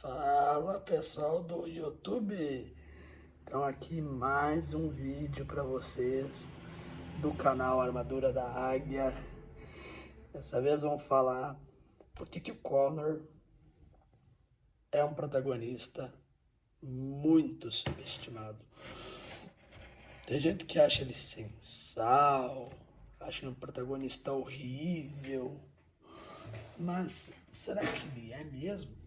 Fala pessoal do YouTube, então aqui mais um vídeo para vocês do canal Armadura da Águia. Dessa vez vamos falar por que o Connor é um protagonista muito subestimado. Tem gente que acha ele sem sal, acha ele um protagonista horrível, mas será que ele é mesmo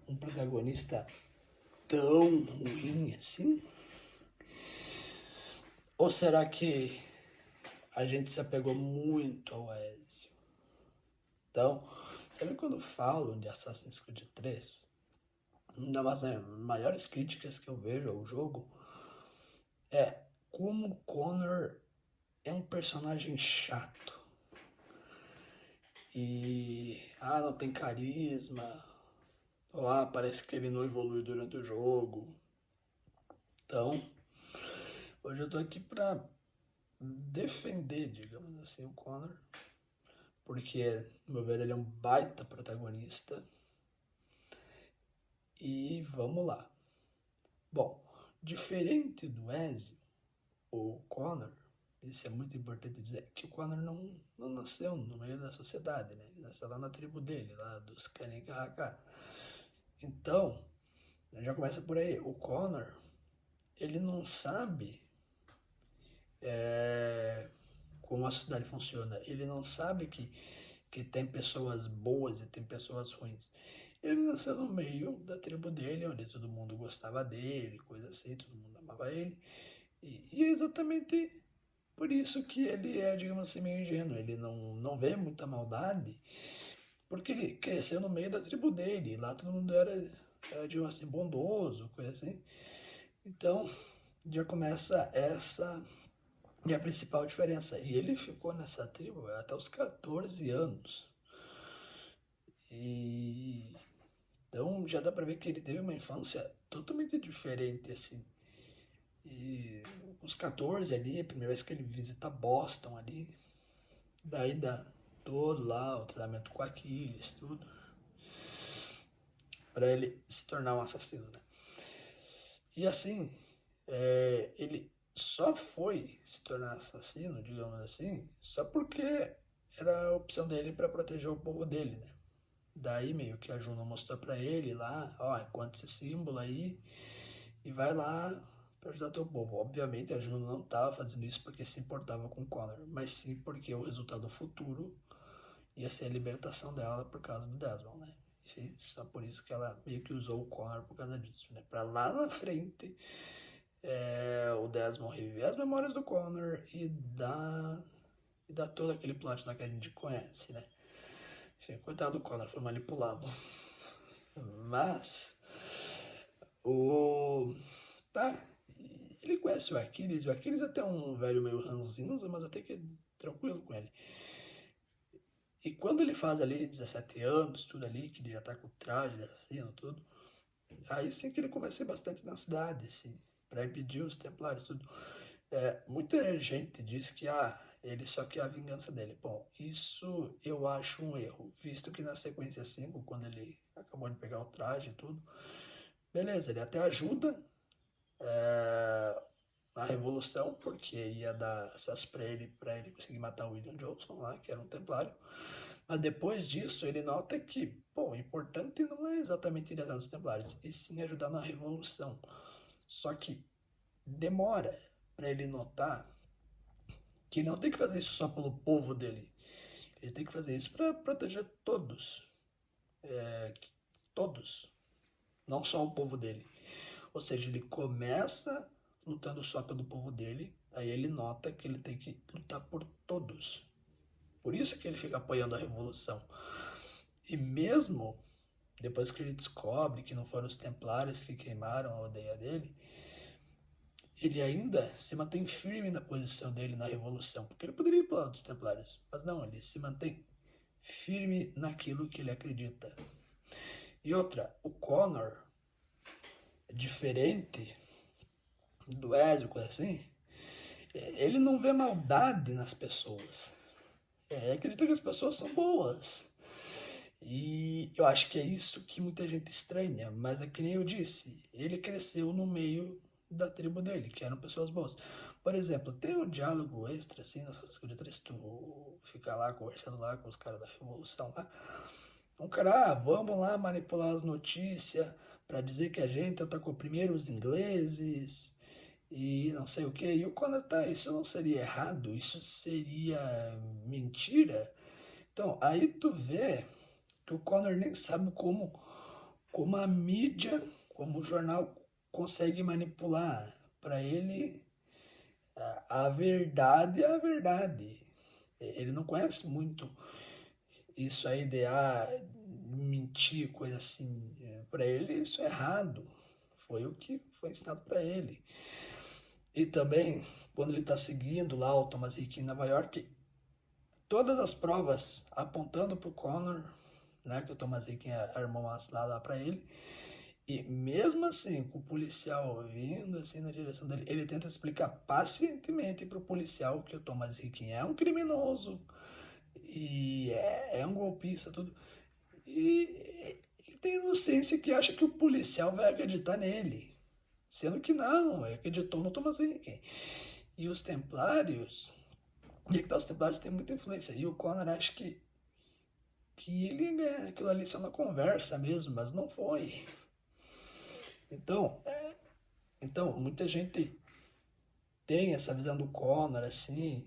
um protagonista tão ruim assim? Ou será que a gente se apegou muito ao Ezio? Então, sabe quando falam de Assassin's Creed 3? Uma das maiores críticas que eu vejo ao jogo é como o Connor é um personagem chato. E, não tem carisma. Ou, parece que ele não evolui durante o jogo. Então, hoje eu tô aqui pra defender, digamos assim, o Connor. Porque, no meu ver, ele é um baita protagonista. E vamos lá. Bom, diferente do Ezio, o Connor, isso é muito importante dizer, que o Connor não nasceu no meio da sociedade, né? Ele nasceu lá na tribo dele, lá dos Kaninkahaka. Então, já começa por aí. O Connor, ele não sabe como a sociedade funciona. Ele não sabe que tem pessoas boas e tem pessoas ruins. Ele nasceu no meio da tribo dele, onde todo mundo gostava dele, coisa assim, todo mundo amava ele. E é exatamente por isso que ele é, digamos assim, meio ingênuo. Ele não vê muita maldade, porque ele cresceu no meio da tribo dele. Lá todo mundo era digamos assim, bondoso, coisa assim. Então, já começa essa minha principal diferença. E ele ficou nessa tribo até os 14 anos. E então já dá pra ver que ele teve uma infância totalmente diferente, assim. E os 14 ali, a primeira vez que ele visita Boston ali, daí dá todo lá o treinamento com Aquiles, tudo, pra ele se tornar um assassino, né? E assim, ele só foi se tornar assassino, digamos assim, só porque era a opção dele para proteger o povo dele, né? Daí meio que a Juno mostrou pra ele lá, enquanto esse símbolo aí, e vai lá para ajudar teu povo. Obviamente a Juno não estava fazendo isso porque se importava com o Connor, mas sim porque o resultado futuro ia ser a libertação dela por causa do Desmond, né? Enfim, só por isso que ela meio que usou o Connor por causa disso, né? Pra lá na frente o Desmond reviver as memórias do Connor e dar todo aquele plot lá que a gente conhece, né? Enfim, coitado do Connor, foi manipulado. Mas o tá, ele conhece o Aquiles até um velho meio ranzinza, mas até que é tranquilo com ele. E quando ele faz ali 17 anos, tudo ali, que ele já tá com o traje de assassino, tudo, aí sim que ele começa a ir bastante na cidade, assim, pra impedir os templários, tudo. Muita gente diz que, ele só quer a vingança dele. Bom, isso eu acho um erro, visto que na sequência 5, quando ele acabou de pegar o traje e tudo, beleza, ele até ajuda na Revolução, porque ia dar acesso para ele conseguir matar o William Johnson lá, que era um templário. Mas depois disso, ele nota que, o importante não é exatamente ir atrás dos templários, e sim ajudar na Revolução. Só que demora para ele notar que não tem que fazer isso só pelo povo dele. Ele tem que fazer isso para proteger todos. Todos. Não só o povo dele. Ou seja, ele começa lutando só pelo povo dele, aí ele nota que ele tem que lutar por todos. Por isso que ele fica apoiando a revolução. E mesmo depois que ele descobre que não foram os templários que queimaram a aldeia dele, ele ainda se mantém firme na posição dele na revolução, porque ele poderia ir para o lado dos templários, mas não, ele se mantém firme naquilo que ele acredita. E outra, o Connor, diferente do Ezio, assim, ele não vê maldade nas pessoas. Acredita que as pessoas são boas. E eu acho que é isso que muita gente estranha, mas é que nem eu disse, ele cresceu no meio da tribo dele, que eram pessoas boas. Por exemplo, tem um diálogo extra, assim, nessas coisas, tu fica lá conversando lá com os caras da Revolução lá. Um cara, vamos lá manipular as notícias para dizer que a gente atacou primeiro os ingleses e não sei o que. E o Conan tá, isso não seria errado, isso seria mentira. Então, aí tu vê que o Connor nem sabe como a mídia, como o jornal consegue manipular. Para ele, a verdade é a verdade. Ele não conhece muito isso aí de mentir, coisa assim. Para ele, isso é errado. Foi o que foi ensinado para ele. E também, quando ele está seguindo lá o Thomas Rick em Nova York, todas as provas apontando para o Connor, né, que o Thomas Rick armou uma cilada lá para ele. E mesmo assim, com o policial vindo assim na direção dele, ele tenta explicar pacientemente para o policial que o Thomas Rick é um criminoso e é um golpista, tudo. E ele tem inocência que acha que o policial vai acreditar nele. Sendo que não, ele acreditou no Thomas Rick. E os Templários, e é que tá, os Templários têm muita influência. E o Connor acha que ele ganha aquilo ali só na conversa mesmo, mas não foi. Então, muita gente tem essa visão do Connor, assim,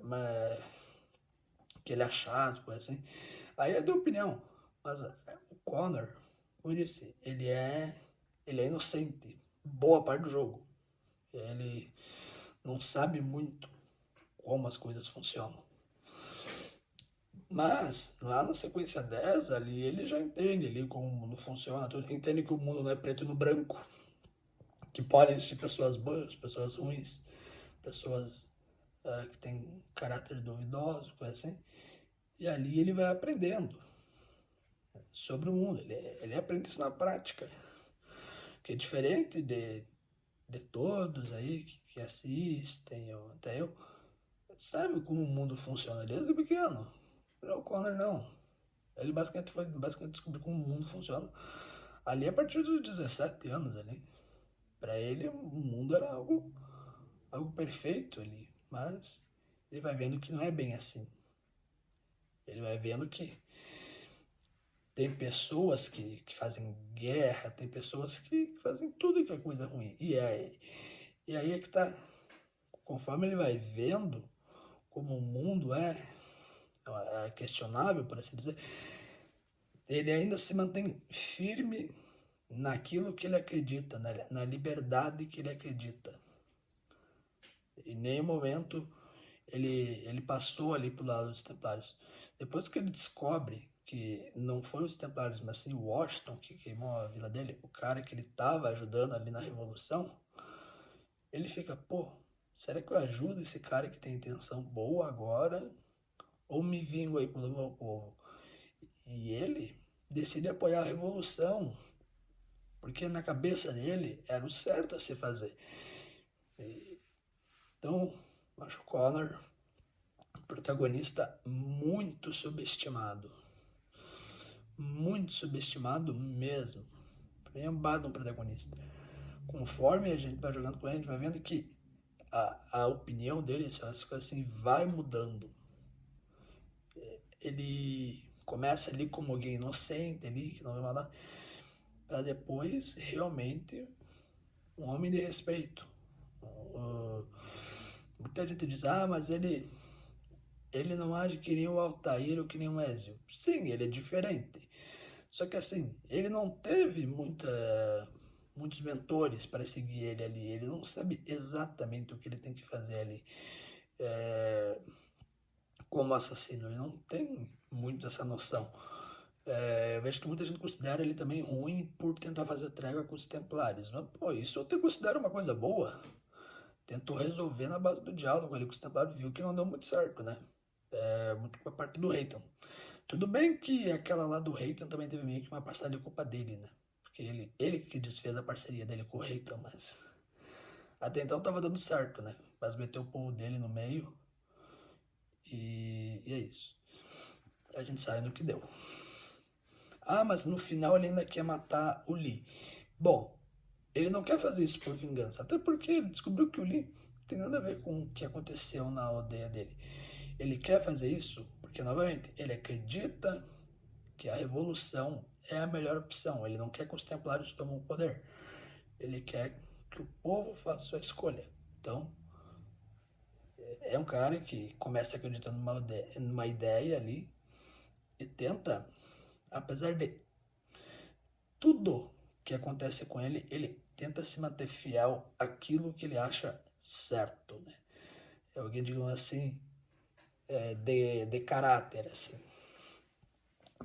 mas, que ele é chato, coisa assim. Aí é de opinião, mas o Connor, como eu disse, ele é inocente, boa parte do jogo. Ele não sabe muito como as coisas funcionam. Mas, lá na sequência 10, ali, ele já entende ali como o mundo funciona, tudo. Entende que o mundo não é preto e no branco, que podem ser pessoas boas, pessoas ruins, pessoas que têm caráter duvidoso, coisa assim. E ali ele vai aprendendo sobre o mundo, ele aprende isso na prática, que é diferente de todos aí que assistem, ou até eu, sabe como o mundo funciona desde pequeno. O Connor não. Ele basicamente descobriu como o mundo funciona ali a partir dos 17 anos ali. Para ele o mundo era algo perfeito ali, mas ele vai vendo que não é bem assim. Ele vai vendo que tem pessoas que fazem guerra, tem pessoas que fazem tudo que é coisa ruim. E aí é que tá. Conforme ele vai vendo como o mundo é questionável, por assim dizer, ele ainda se mantém firme naquilo que ele acredita, na liberdade que ele acredita. Em nenhum momento ele passou ali pro lado dos Templários. Depois que ele descobre que não foi os Templários, mas sim o Washington que queimou a vila dele, o cara que ele estava ajudando ali na Revolução, ele fica, pô, será que eu ajudo esse cara que tem intenção boa agora? Ou me vingo aí pelo meu povo? E ele decide apoiar a Revolução, porque na cabeça dele era o certo a se fazer. Então, acho o Connor protagonista muito subestimado mesmo. Pra mim é um baita um protagonista. Conforme a gente vai jogando com ele, a gente vai vendo que a opinião dele, essas coisas assim, vai mudando. Ele começa ali como alguém inocente ali, que não vai nada, para depois realmente um homem de respeito. Muita gente diz, mas ele não age que nem o Altair ou que nem o Ezio. Sim, ele é diferente. Só que assim, ele não teve muitos mentores para seguir ele ali. Ele não sabe exatamente o que ele tem que fazer ali como assassino. Ele não tem muito essa noção. Eu vejo que muita gente considera ele também ruim por tentar fazer trégua com os Templários. Mas, pô, isso eu até considero uma coisa boa. Tentou resolver na base do diálogo ali com os Templários, viu que não deu muito certo, né? Muito por parte do Reitan. Tudo bem que aquela lá do Reitan também teve meio que uma parcela de culpa dele, né? Porque ele que desfez a parceria dele com o Reitan, mas até então tava dando certo, né? Mas meteu o povo dele no meio e é isso. A gente sabe no que deu. Ah, mas no final ele ainda quer matar o Lee. Bom, ele não quer fazer isso por vingança, até porque ele descobriu que o Lee não tem nada a ver com o que aconteceu na aldeia dele. Ele quer fazer isso porque, novamente, ele acredita que a revolução é a melhor opção. Ele não quer que os templários tomem o poder. Ele quer que o povo faça sua escolha. Então, é um cara que começa acreditando numa ideia ali e tenta, apesar de tudo que acontece com ele, ele tenta se manter fiel àquilo que ele acha certo, né? É alguém, digamos assim, de caráter, assim.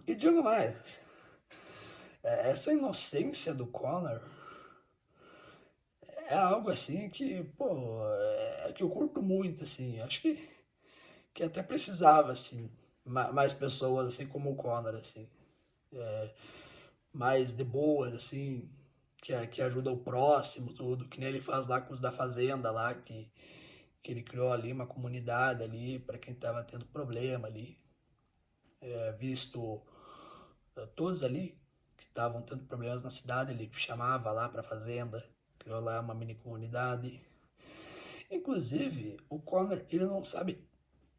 E digo mais, essa inocência do Connor é algo assim que, pô, que eu curto muito, assim. Acho que até precisava, assim, mais pessoas assim como o Connor, assim. Mais de boas, assim, que ajuda o próximo, tudo, que nem ele faz lá com os da fazenda lá, que ele criou ali uma comunidade ali para quem tava tendo problema ali, visto todos ali que estavam tendo problemas na cidade, ele chamava lá para a fazenda, criou lá uma mini comunidade. Inclusive, o Connor, ele não sabe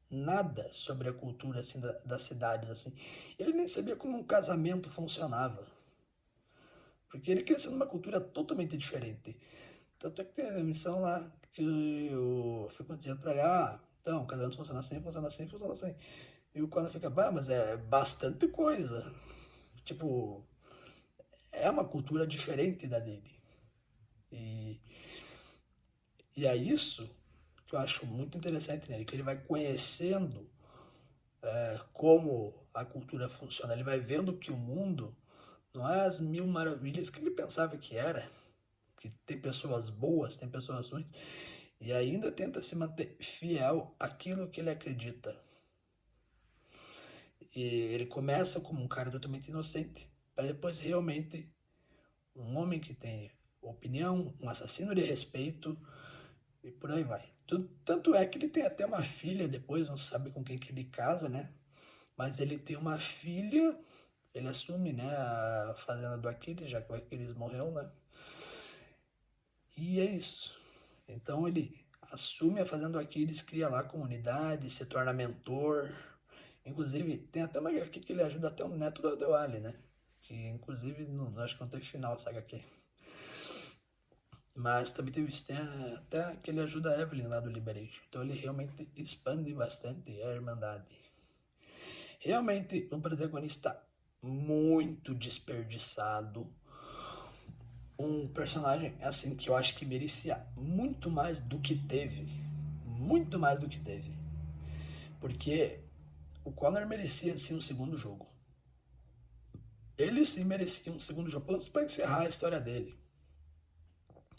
nada sobre a cultura assim das cidades assim. Ele nem sabia como um casamento funcionava. Porque ele cresceu numa cultura totalmente diferente. Tanto é que tem a missão lá que eu fico dizendo pra ele, então, o casamento funciona assim, funciona assim, funciona assim. E o Conan fica, mas é bastante coisa. Tipo, é uma cultura diferente da dele. E, e é isso que eu acho muito interessante nele, que ele vai conhecendo como a cultura funciona. Ele vai vendo que o mundo não é as mil maravilhas que ele pensava que era, que tem pessoas boas, tem pessoas ruins, e ainda tenta se manter fiel àquilo que ele acredita. E ele começa como um cara totalmente inocente, para depois realmente um homem que tem opinião, um assassino de respeito, e por aí vai. Tanto é que ele tem até uma filha depois, não sabe com quem que ele casa, né? Mas ele tem uma filha, ele assume, né, a fazenda do Aquiles, já que o Aquiles morreu, né? E é isso. Então ele assume a fazenda do Aquiles, cria lá a comunidade, se torna mentor. Inclusive, tem até uma HQ que ele ajuda até o neto do Adewale, né? Que inclusive, não, acho que não teve final essa HQ. Mas também teve até que ele ajuda a Evelyn lá do Liberation. Então ele realmente expande bastante a Irmandade. Realmente um protagonista muito desperdiçado. Um personagem assim que eu acho que merecia muito mais do que teve. Muito mais do que teve. Porque o Connor merecia sim um segundo jogo. Ele sim merecia um segundo jogo, pelo menos pra encerrar a história dele.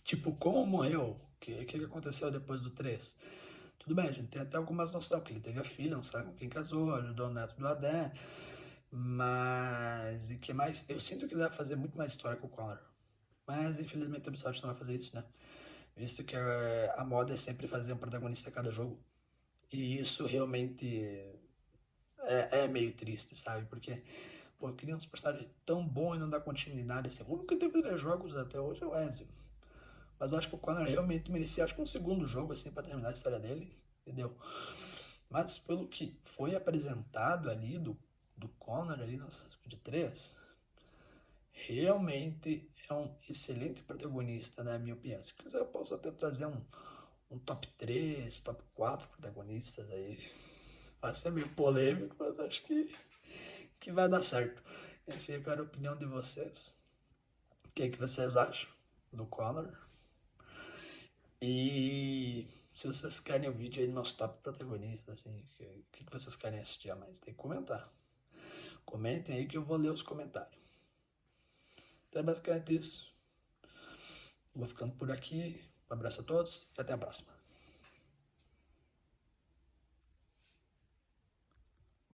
Tipo, como morreu? O que aconteceu depois do 3? Tudo bem, a gente tem até algumas noções, que ele teve a filha, não sabe com quem casou, ajudou o neto do Adé. Mas, e que mais? Eu sinto que dá pra fazer muito mais história com o Connor. Mas, infelizmente, o episódio não vai fazer isso, né? Visto que a moda é sempre fazer um protagonista a cada jogo. E isso realmente é meio triste, sabe? Porque, pô, eu queria uns personagens tão bons e não dá continuidade assim. O único que teve 3 jogos até hoje é o Ezio. Mas eu acho que o Connor realmente merecia, acho que um segundo jogo, assim, pra terminar a história dele, entendeu? Mas pelo que foi apresentado ali do Connor ali no Assassin's Creed 3, realmente é um excelente protagonista, na minha opinião. Se quiser, eu posso até trazer um top 3, top 4 protagonistas aí. Vai ser meio polêmico, mas acho que vai dar certo. Enfim, eu quero a opinião de vocês. O que é que vocês acham do Connor? E se vocês querem o vídeo aí dos meus top protagonistas, assim, o que vocês querem assistir a mais? Tem que comentar. Comentem aí que eu vou ler os comentários. Então é basicamente isso. Vou ficando por aqui. Um abraço a todos e até a próxima.